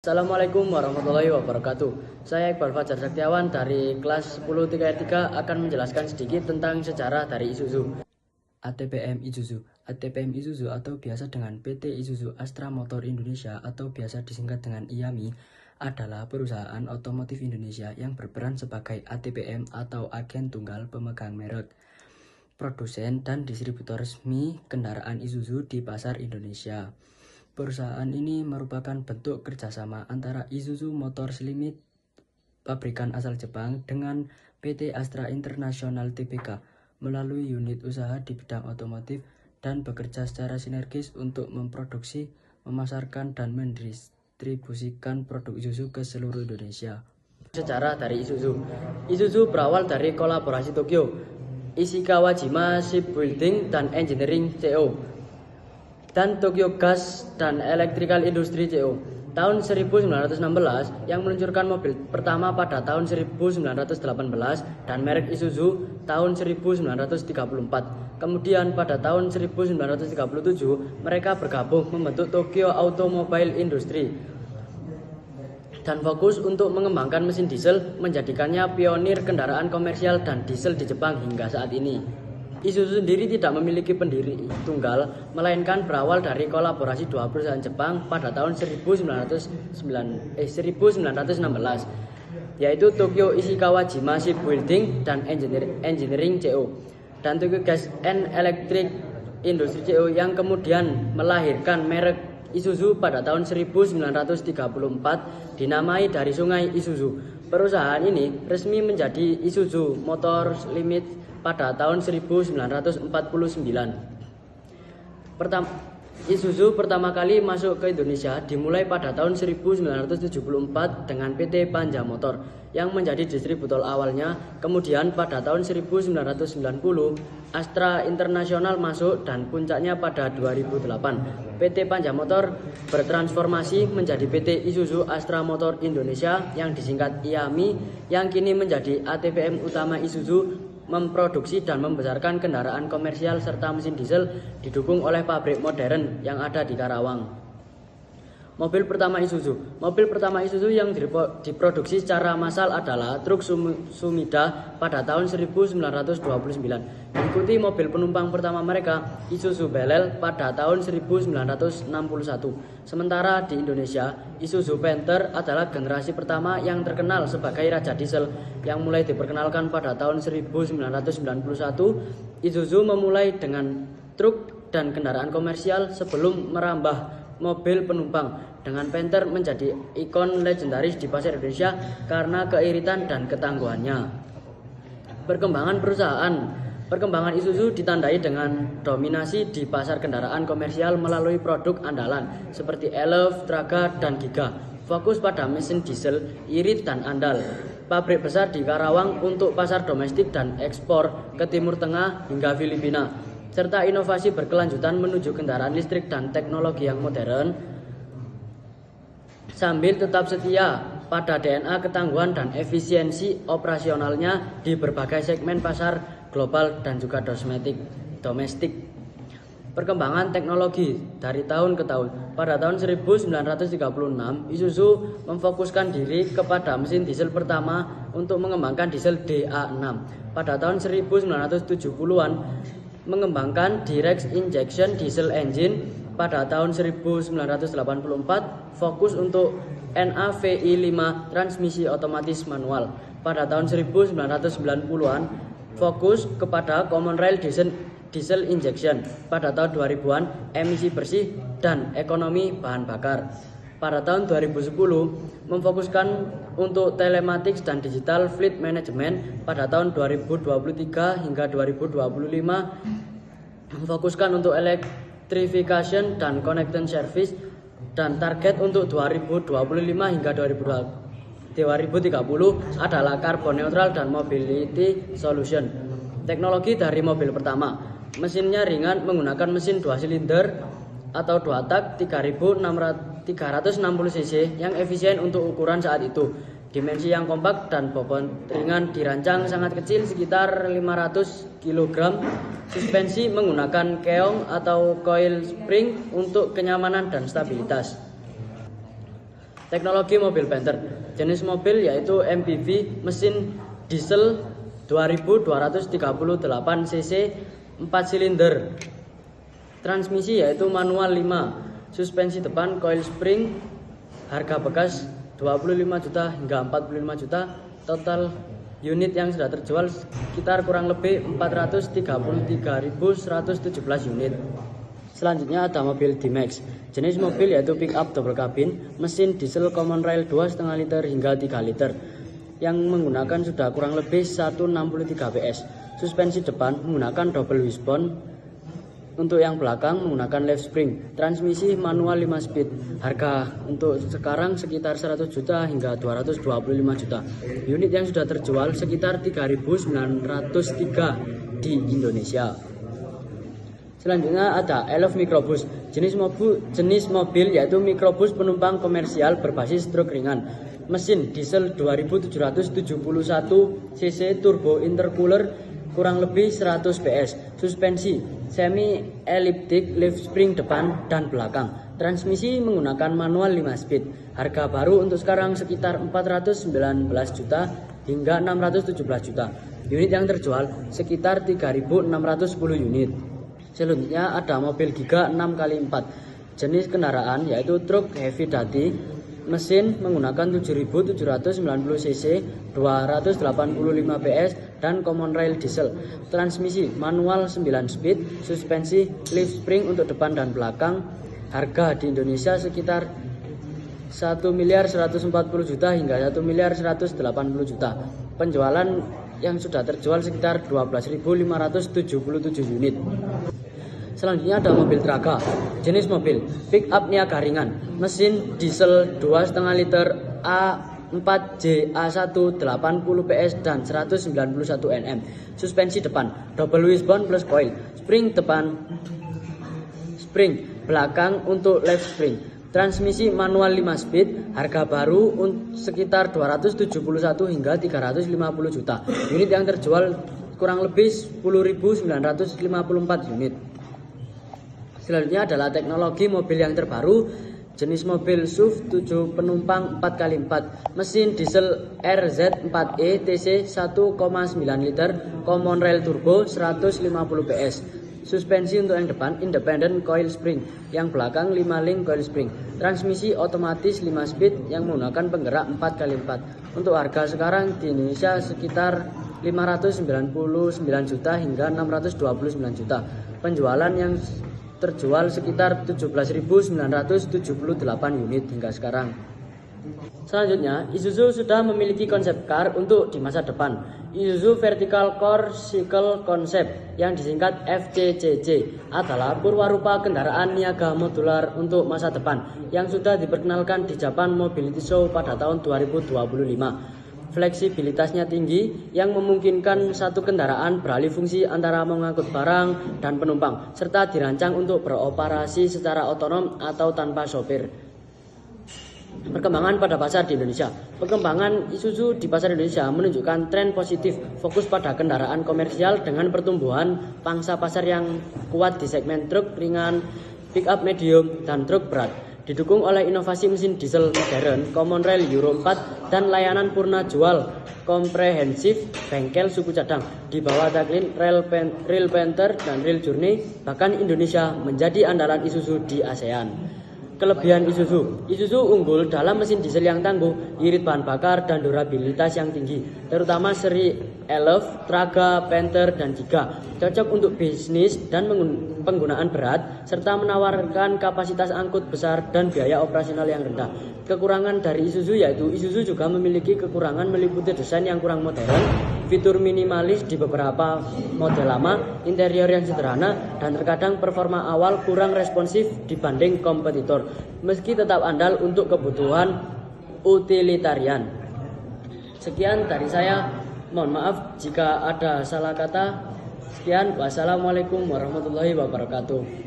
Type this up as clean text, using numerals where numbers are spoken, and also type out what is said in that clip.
Assalamualaikum warahmatullahi wabarakatuh. Saya Iqbal Fajar Saktiawan dari kelas 10 3 akan menjelaskan sedikit tentang sejarah dari Isuzu. ATPM Isuzu. ATPM Isuzu atau biasa dengan PT Isuzu Astra Motor Indonesia atau biasa disingkat dengan IAMI adalah perusahaan otomotif Indonesia yang berperan sebagai ATPM atau agen tunggal pemegang merek, produsen dan distributor resmi kendaraan Isuzu di pasar Indonesia. Perusahaan ini merupakan bentuk kerjasama antara Isuzu Motors Limited, pabrikan asal Jepang, dengan PT Astra International Tbk melalui unit usaha di bidang otomotif dan bekerja secara sinergis untuk memproduksi, memasarkan, dan mendistribusikan produk Isuzu ke seluruh Indonesia. Sejarah dari Isuzu. Isuzu berawal dari kolaborasi Tokyo, Ishikawajima Shipbuilding dan Engineering Co. dan Tokyo Gas dan Electrical Industry Co. tahun 1916 yang meluncurkan mobil pertama pada tahun 1918 dan merek Isuzu tahun 1934. Kemudian pada tahun 1937 mereka bergabung membentuk Tokyo Automobile Industry dan fokus untuk mengembangkan mesin diesel, menjadikannya pionir kendaraan komersial dan diesel di Jepang hingga saat ini. Isuzu sendiri tidak memiliki pendiri tunggal, melainkan berawal dari kolaborasi dua perusahaan Jepang pada tahun 1916, yaitu Tokyo Ishikawajima Shipbuilding dan Engineering Co. dan Tokyo Gas and Electric Industry Co. yang kemudian melahirkan merek Isuzu pada tahun 1934 dinamai dari Sungai Isuzu. Perusahaan ini resmi menjadi Isuzu Motors Limited pada tahun 1949. Isuzu pertama kali masuk ke Indonesia dimulai pada tahun 1974 dengan PT Panja Motor yang menjadi distributor awalnya. Kemudian pada tahun 1990 Astra International masuk dan puncaknya pada 2008 PT Panja Motor bertransformasi menjadi PT Isuzu Astra Motor Indonesia yang disingkat IAMI yang kini menjadi ATPM utama Isuzu, memproduksi dan membesarkan kendaraan komersial serta mesin diesel didukung oleh pabrik modern yang ada di Karawang. Mobil pertama Isuzu yang diproduksi secara massal adalah truk Sumida pada tahun 1929. Diikuti mobil penumpang pertama mereka, Isuzu Belel, pada tahun 1961. Sementara di Indonesia, Isuzu Panther adalah generasi pertama yang terkenal sebagai raja diesel yang mulai diperkenalkan pada tahun 1991. Isuzu memulai dengan truk dan kendaraan komersial sebelum merambah mobil penumpang, dengan Panther menjadi ikon legendaris di pasar Indonesia karena keiritan dan ketangguhannya. Perkembangan Isuzu ditandai dengan dominasi di pasar kendaraan komersial melalui produk andalan seperti Elf, Traga, dan Giga. Fokus pada mesin diesel, irit, dan andal. Pabrik besar di Karawang untuk pasar domestik dan ekspor ke Timur Tengah hingga Filipina, serta inovasi berkelanjutan menuju kendaraan listrik dan teknologi yang modern, sambil tetap setia pada DNA ketangguhan dan efisiensi operasionalnya di berbagai segmen pasar global dan juga domestik. Perkembangan teknologi dari tahun ke tahun. Pada tahun 1936, Isuzu memfokuskan diri kepada mesin diesel pertama untuk mengembangkan diesel DA6. Pada tahun 1970-an, mengembangkan direct injection diesel engine. Pada tahun 1984 fokus untuk NAVI5 transmisi otomatis manual. Pada tahun 1990-an fokus kepada common rail diesel injection. Pada tahun 2000-an emisi bersih dan ekonomi bahan bakar. Pada tahun 2010 memfokuskan untuk telematics dan digital fleet management. Pada tahun 2023 hingga 2025 memfokuskan untuk electrification dan connected service, dan target untuk 2025 hingga 2030 adalah carbon neutral dan mobility solution. Teknologi dari mobil pertama, mesinnya ringan menggunakan mesin 2 silinder atau 2 tak 360 cc yang efisien untuk ukuran saat itu. Dimensi yang kompak dan bobot ringan dirancang sangat kecil sekitar 500 kg. Suspensi menggunakan keong atau coil spring untuk kenyamanan dan stabilitas. Teknologi mobil Panther. Jenis mobil yaitu MPV mesin diesel 2238 cc 4 silinder. Transmisi yaitu manual 5. Suspensi depan coil spring. Harga bekas 25 juta hingga 45 juta. Total unit yang sudah terjual sekitar kurang lebih 433.117 unit. Selanjutnya ada mobil D-Max. Jenis mobil yaitu pick up double cabin, mesin diesel common rail 2,5 liter hingga 3 liter yang menggunakan sudah kurang lebih 163 PS. Suspensi depan menggunakan double wishbone, untuk yang belakang menggunakan left spring. Transmisi manual 5 speed. Harga untuk sekarang sekitar 100 juta hingga 225 juta. Unit yang sudah terjual sekitar 3.903 di Indonesia. Selanjutnya ada Elf Microbus. Jenis mobil yaitu mikrobus penumpang komersial berbasis truk ringan. Mesin diesel 2771 cc turbo intercooler kurang lebih 100 PS. Suspensi semi elliptic lift spring depan dan belakang. Transmisi menggunakan manual 5 speed. Harga baru untuk sekarang sekitar 419 juta hingga 617 juta. Unit yang terjual sekitar 3.610 unit. Selanjutnya ada mobil Giga 6x4. Jenis kendaraan yaitu truk heavy duty. Mesin menggunakan 7.790 cc, 285 PS dan common rail diesel. Transmisi manual 9 speed, suspensi lift spring untuk depan dan belakang. Harga di Indonesia sekitar 1.140 juta hingga 1.180 juta. Penjualan yang sudah terjual sekitar 12.577 unit. Selanjutnya ada mobil Traga. Jenis mobil pick up niaga ringan, mesin diesel 2,5 liter A4JA1 80 PS dan 191 Nm. Suspensi depan double wishbone plus coil. Spring depan, spring belakang untuk left spring. Transmisi manual 5 speed. Harga baru sekitar 271 hingga 350 juta. Unit yang terjual kurang lebih 10.954 unit. Selanjutnya adalah teknologi mobil yang terbaru. Jenis mobil SUV 7 penumpang 4x4, mesin diesel RZ4E TC 1,9 liter, common rail turbo 150 PS. Suspensi untuk yang depan independent coil spring, yang belakang 5 link coil spring. Transmisi otomatis 5 speed yang menggunakan penggerak 4x4. Untuk harga sekarang di Indonesia sekitar 599 juta hingga 629 juta. Penjualan yang terjual sekitar 17.978 unit hingga sekarang. Selanjutnya, Isuzu sudah memiliki konsep car untuk di masa depan. Isuzu Vertical Core Cycle Concept yang disingkat FCCC adalah purwarupa kendaraan niaga modular untuk masa depan yang sudah diperkenalkan di Japan Mobility Show pada tahun 2025. Fleksibilitasnya tinggi yang memungkinkan satu kendaraan beralih fungsi antara mengangkut barang dan penumpang, serta dirancang untuk beroperasi secara otonom atau tanpa sopir. Perkembangan pada pasar di Indonesia. Perkembangan Isuzu di pasar Indonesia menunjukkan tren positif, fokus pada kendaraan komersial dengan pertumbuhan pangsa pasar yang kuat di segmen truk ringan, pick up medium, dan truk berat. Didukung oleh inovasi mesin diesel modern, common rail Euro 4, dan layanan purna jual komprehensif bengkel suku cadang di bawah tagline Rail Panther dan Rail Journey. Bahkan Indonesia menjadi andalan Isuzu di ASEAN. Kelebihan Isuzu unggul dalam mesin diesel yang tangguh, irit bahan bakar, dan durabilitas yang tinggi, terutama seri Elf, Traga, Panther, dan Giga. Cocok untuk bisnis dan penggunaan berat, serta menawarkan kapasitas angkut besar dan biaya operasional yang rendah. Kekurangan dari Isuzu yaitu Isuzu juga memiliki kekurangan meliputi desain yang kurang modern, fitur minimalis di beberapa model lama, interior yang sederhana, dan terkadang performa awal kurang responsif dibanding kompetitor, meski tetap andal untuk kebutuhan utilitarian. Sekian dari saya, mohon maaf jika ada salah kata. Sekian, wassalamualaikum warahmatullahi wabarakatuh.